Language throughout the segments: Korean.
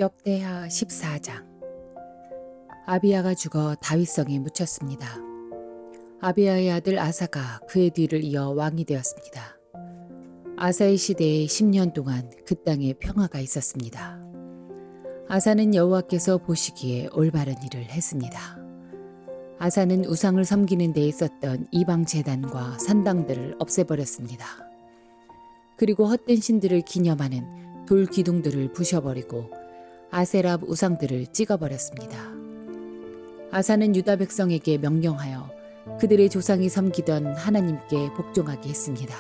역대하 14장. 아비야가 죽어 다윗성에 묻혔습니다. 아비야의 아들 아사가 그의 뒤를 이어 왕이 되었습니다. 아사의 시대에 10년 동안 그 땅에 평화가 있었습니다. 아사는 여호와께서 보시기에 올바른 일을 했습니다. 아사는 우상을 섬기는 데 있었던 이방 제단과 산당들을 없애버렸습니다. 그리고 헛된 신들을 기념하는 돌 기둥들을 부셔버리고 아세라 우상들을 찍어버렸습니다. 아사는 유다 백성에게 명령하여 그들의 조상이 섬기던 하나님께 복종하게 했습니다.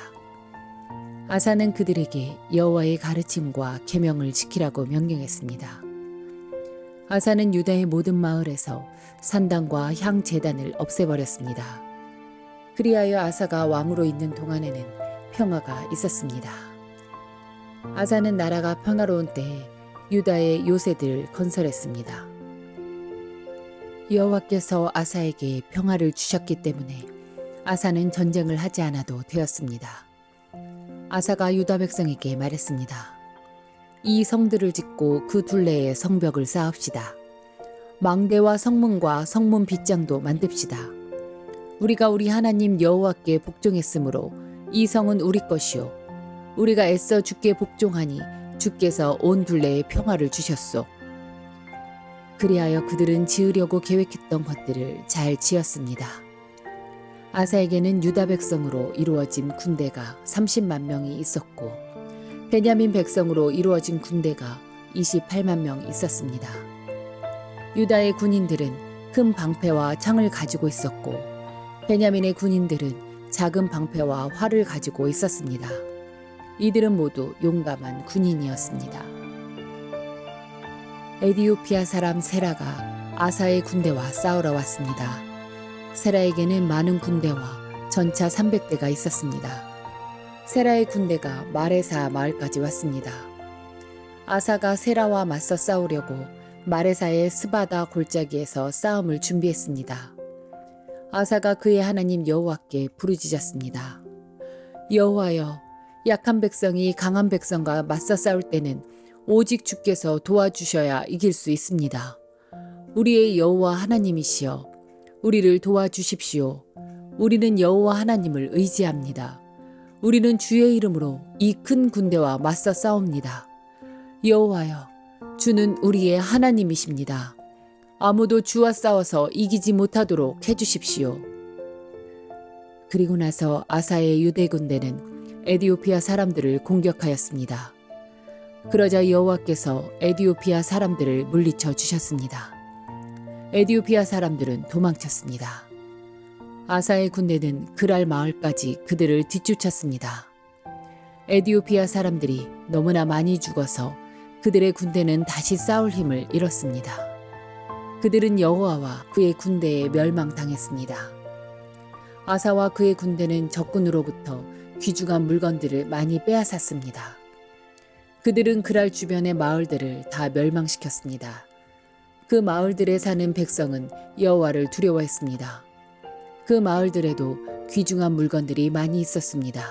아사는 그들에게 여호와의 가르침과 계명을 지키라고 명령했습니다. 아사는 유다의 모든 마을에서 산당과 향 제단을 없애버렸습니다. 그리하여 아사가 왕으로 있는 동안에는 평화가 있었습니다. 아사는 나라가 평화로운 때에 유다의 요새들을 건설했습니다. 여호와께서 아사에게 평화를 주셨기 때문에 아사는 전쟁을 하지 않아도 되었습니다. 아사가 유다 백성에게 말했습니다. 이 성들을 짓고 그 둘레에 성벽을 쌓읍시다. 망대와 성문과 성문 빗장도 만듭시다. 우리가 우리 하나님 여호와께 복종했으므로 이 성은 우리 것이요 우리가 애써 주께 복종하니 주께서 온 둘레에 평화를 주셨소. 그리하여 그들은 지으려고 계획했던 것들을 잘 지었습니다. 아사에게는 유다 백성으로 이루어진 군대가 30만 명이 있었고 베냐민 백성으로 이루어진 군대가 28만 명 있었습니다. 유다의 군인들은 큰 방패와 창을 가지고 있었고 베냐민의 군인들은 작은 방패와 활을 가지고 있었습니다. 이들은 모두 용감한 군인이었습니다. 에디오피아 사람 세라가 아사의 군대와 싸우러 왔습니다. 세라에게는 많은 군대와 전차 300대가 있었습니다. 세라의 군대가 마레사 마을까지 왔습니다. 아사가 세라와 맞서 싸우려고 마레사의 스바다 골짜기에서 싸움을 준비했습니다. 아사가 그의 하나님 여호와께 부르짖었습니다. 여호와여, 약한 백성이 강한 백성과 맞서 싸울 때는 오직 주께서 도와주셔야 이길 수 있습니다. 우리의 여호와 하나님이시여, 우리를 도와주십시오. 우리는 여호와 하나님을 의지합니다. 우리는 주의 이름으로 이 큰 군대와 맞서 싸웁니다. 여호와여, 주는 우리의 하나님이십니다. 아무도 주와 싸워서 이기지 못하도록 해주십시오. 그리고 나서 아사의 유대 군대는 에디오피아 사람들을 공격하였습니다. 그러자 여호와께서 에디오피아 사람들을 물리쳐 주셨습니다. 에디오피아 사람들은 도망쳤습니다. 아사의 군대는 그랄 마을까지 그들을 뒤쫓았습니다. 에디오피아 사람들이 너무나 많이 죽어서 그들의 군대는 다시 싸울 힘을 잃었습니다. 그들은 여호와와 그의 군대에 멸망당했습니다. 아사와 그의 군대는 적군으로부터 귀중한 물건들을 많이 빼앗았습니다. 그들은 그랄 주변의 마을들을 다 멸망시켰습니다. 그 마을들에 사는 백성은 여호와를 두려워했습니다. 그 마을들에도 귀중한 물건들이 많이 있었습니다.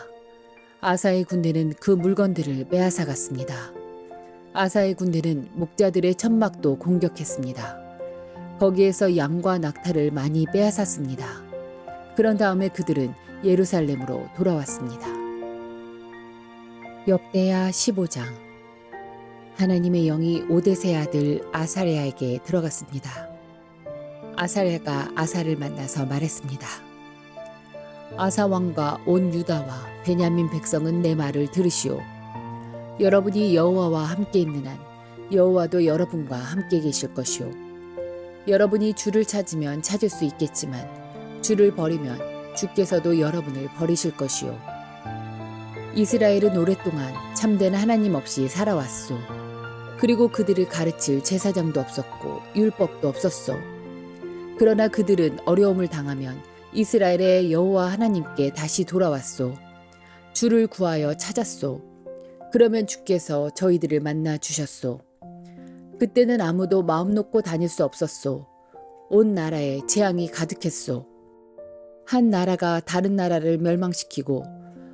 아사의 군대는 그 물건들을 빼앗아갔습니다. 아사의 군대는 목자들의 천막도 공격했습니다. 거기에서 양과 낙타를 많이 빼앗았습니다. 그런 다음에 그들은 예루살렘으로 돌아왔습니다. 역대하 15장. 하나님의 영이 오뎃의 아들 아사랴에게 들어갔습니다. 아사랴가 아사를 만나서 말했습니다. 아사 왕과 온 유다와 베냐민 백성은 내 말을 들으시오. 여러분이 여호와와 함께 있는 한 여호와도 여러분과 함께 계실 것이오. 여러분이 주를 찾으면 찾을 수 있겠지만 주를 버리면 주께서도 여러분을 버리실 것이오. 이스라엘은 오랫동안 참된 하나님 없이 살아왔소. 그리고 그들을 가르칠 제사장도 없었고 율법도 없었소. 그러나 그들은 어려움을 당하면 이스라엘의 여호와 하나님께 다시 돌아왔소. 주를 구하여 찾았소. 그러면 주께서 저희들을 만나 주셨소. 그때는 아무도 마음 놓고 다닐 수 없었소. 온 나라에 재앙이 가득했소. 한 나라가 다른 나라를 멸망시키고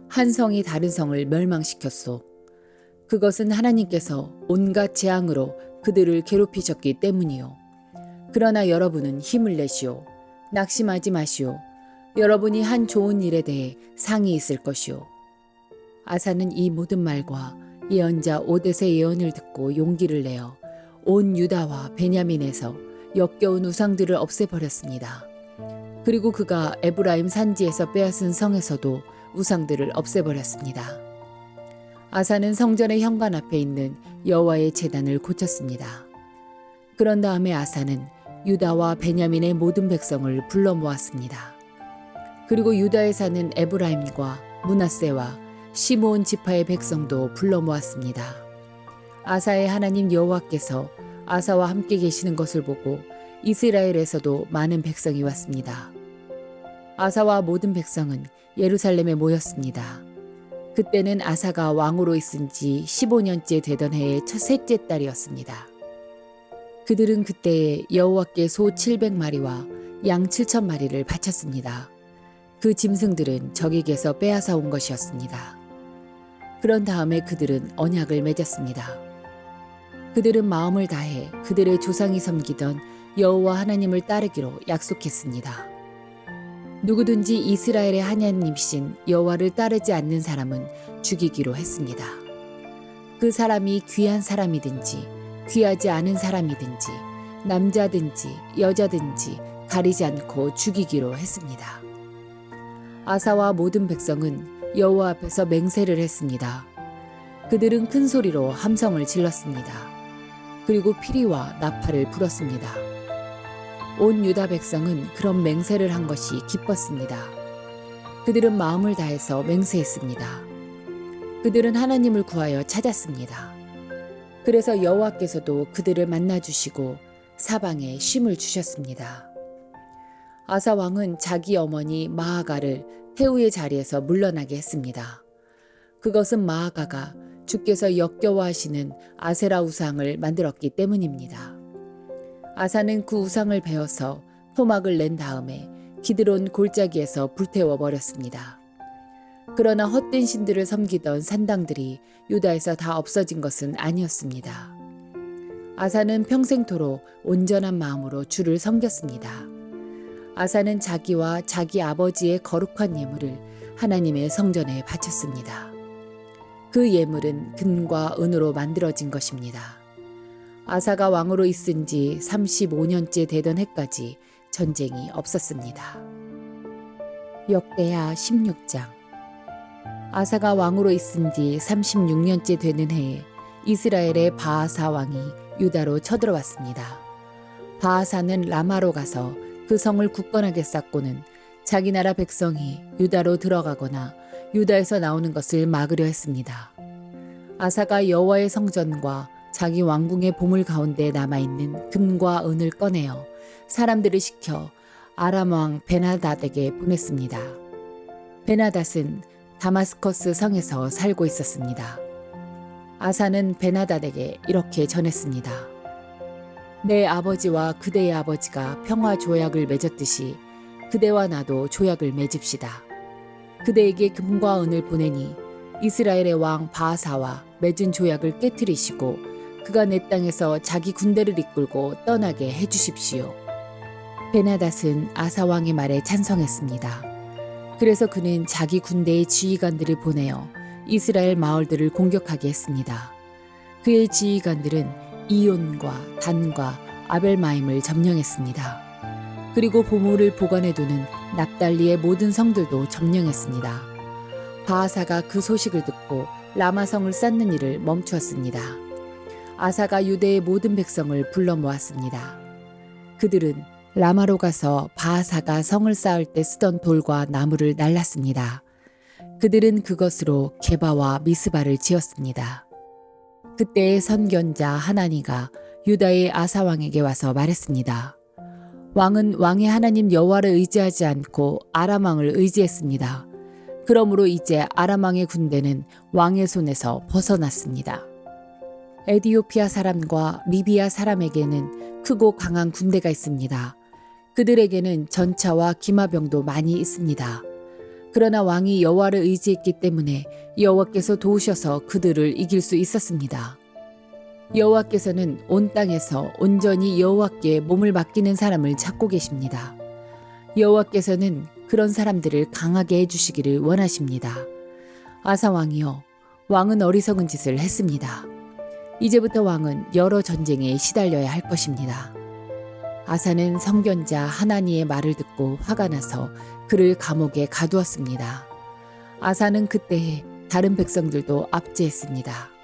한 성이 다른 성을 멸망시켰소. 그것은 하나님께서 온갖 재앙으로 그들을 괴롭히셨기 때문이요. 그러나 여러분은 힘을 내시오. 낙심하지 마시오. 여러분이 한 좋은 일에 대해 상이 있을 것이오. 아사는 이 모든 말과 예언자 오뎃의 예언을 듣고 용기를 내어 온 유다와 베냐민에서 역겨운 우상들을 없애버렸습니다. 그리고 그가 에브라임 산지에서 빼앗은 성에서도 우상들을 없애버렸습니다. 아사는 성전의 현관 앞에 있는 여호와의 제단을 고쳤습니다. 그런 다음에 아사는 유다와 베냐민의 모든 백성을 불러 모았습니다. 그리고 유다에 사는 에브라임과 므낫세와 시므온 지파의 백성도 불러 모았습니다. 아사의 하나님 여호와께서 아사와 함께 계시는 것을 보고 이스라엘에서도 많은 백성이 왔습니다. 아사와 모든 백성은 예루살렘에 모였습니다. 그때는 아사가 왕으로 있은 지 15년째 되던 해의 셋째 달이었습니다. 그들은 그때에 여호와께 소 700마리와 양 7,000마리를 바쳤습니다. 그 짐승들은 적에게서 빼앗아 온 것이었습니다. 그런 다음에 그들은 언약을 맺었습니다. 그들은 마음을 다해 그들의 조상이 섬기던 여호와 하나님을 따르기로 약속했습니다. 누구든지 이스라엘의 하나님이신 여호와를 따르지 않는 사람은 죽이기로 했습니다. 그 사람이 귀한 사람이든지 귀하지 않은 사람이든지 남자든지 여자든지 가리지 않고 죽이기로 했습니다. 아사와 모든 백성은 여호와 앞에서 맹세를 했습니다. 그들은 큰 소리로 함성을 질렀습니다. 그리고 피리와 나팔을 불었습니다. 온 유다 백성은 그런 맹세를 한 것이 기뻤습니다. 그들은 마음을 다해서 맹세했습니다. 그들은 하나님을 구하여 찾았습니다. 그래서 여호와께서도 그들을 만나주시고 사방에 쉼을 주셨습니다. 아사 왕은 자기 어머니 마아가를 태우의 자리에서 물러나게 했습니다. 그것은 마아가가 주께서 역겨워하시는 아세라 우상을 만들었기 때문입니다. 아사는 그 우상을 베어서 토막을 낸 다음에 기드론 골짜기에서 불태워 버렸습니다. 그러나 헛된 신들을 섬기던 산당들이 유다에서 다 없어진 것은 아니었습니다. 아사는 평생토록 온전한 마음으로 주를 섬겼습니다. 아사는 자기와 자기 아버지의 거룩한 예물을 하나님의 성전에 바쳤습니다. 그 예물은 금과 은으로 만들어진 것입니다. 아사가 왕으로 있은 지 35년째 되던 해까지 전쟁이 없었습니다. 역대하 16장. 아사가 왕으로 있은 지 36년째 되는 해에 이스라엘의 바아사 왕이 유다로 쳐들어왔습니다. 바아사는 라마로 가서 그 성을 굳건하게 쌓고는 자기 나라 백성이 유다로 들어가거나 유다에서 나오는 것을 막으려 했습니다. 아사가 여호와의 성전과 자기 왕궁의 보물 가운데 남아있는 금과 은을 꺼내어 사람들을 시켜 아람 왕 베나닷에게 보냈습니다. 베나닷은 다마스커스 성에서 살고 있었습니다. 아사는 베나닷에게 이렇게 전했습니다. 내 아버지와 그대의 아버지가 평화 조약을 맺었듯이 그대와 나도 조약을 맺읍시다. 그대에게 금과 은을 보내니 이스라엘의 왕 바아사와 맺은 조약을 깨뜨리시고 그가 내 땅에서 자기 군대를 이끌고 떠나게 해주십시오. 베나닷은 아사 왕의 말에 찬성했습니다. 그래서 그는 자기 군대의 지휘관들을 보내어 이스라엘 마을들을 공격하게 했습니다. 그의 지휘관들은 이온과 단과 아벨마임을 점령했습니다. 그리고 보물을 보관해두는 납달리의 모든 성들도 점령했습니다. 바아사가 그 소식을 듣고 라마성을 쌓는 일을 멈추었습니다. 아사가 유대의 모든 백성을 불러 모았습니다. 그들은 라마로 가서 바아사가 성을 쌓을 때 쓰던 돌과 나무를 날랐습니다. 그들은 그것으로 게바와 미스바를 지었습니다. 그때의 선견자 하나니가 유다의 아사 왕에게 와서 말했습니다. 왕은 왕의 하나님 여호와를 의지하지 않고 아람 왕을 의지했습니다. 그러므로 이제 아람 왕의 군대는 왕의 손에서 벗어났습니다. 에디오피아 사람과 리비아 사람에게는 크고 강한 군대가 있습니다. 그들에게는 전차와 기마병도 많이 있습니다. 그러나 왕이 여호와를 의지했기 때문에 여호와께서 도우셔서 그들을 이길 수 있었습니다. 여호와께서는 온 땅에서 온전히 여호와께 몸을 맡기는 사람을 찾고 계십니다. 여호와께서는 그런 사람들을 강하게 해주시기를 원하십니다. 아사 왕이여, 왕은 어리석은 짓을 했습니다. 이제부터 왕은 여러 전쟁에 시달려야 할 것입니다. 아사는 선견자 하나니의 말을 듣고 화가 나서 그를 감옥에 가두었습니다. 아사는 그때에 다른 백성들도 압제했습니다.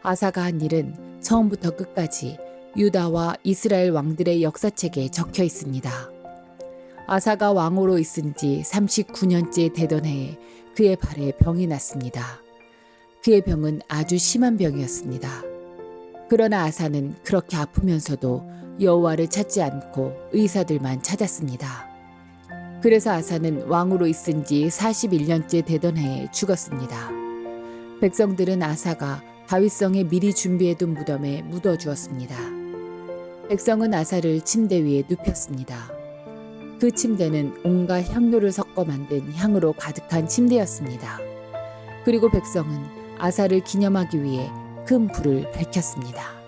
아사가 한 일은 처음부터 끝까지 유다와 이스라엘 왕들의 역사책에 적혀 있습니다. 아사가 왕으로 있은 지 39년째 되던 해에 그의 발에 병이 났습니다. 그의 병은 아주 심한 병이었습니다. 그러나 아사는 그렇게 아프면서도 여호와를 찾지 않고 의사들만 찾았습니다. 그래서 아사는 왕으로 있은 지 41년째 되던 해에 죽었습니다. 백성들은 아사가 다윗성에 미리 준비해둔 무덤에 묻어주었습니다. 백성은 아사를 침대 위에 눕혔습니다. 그 침대는 온갖 향료를 섞어 만든 향으로 가득한 침대였습니다. 그리고 백성은 아사를 기념하기 위해 큰 불을 밝혔습니다.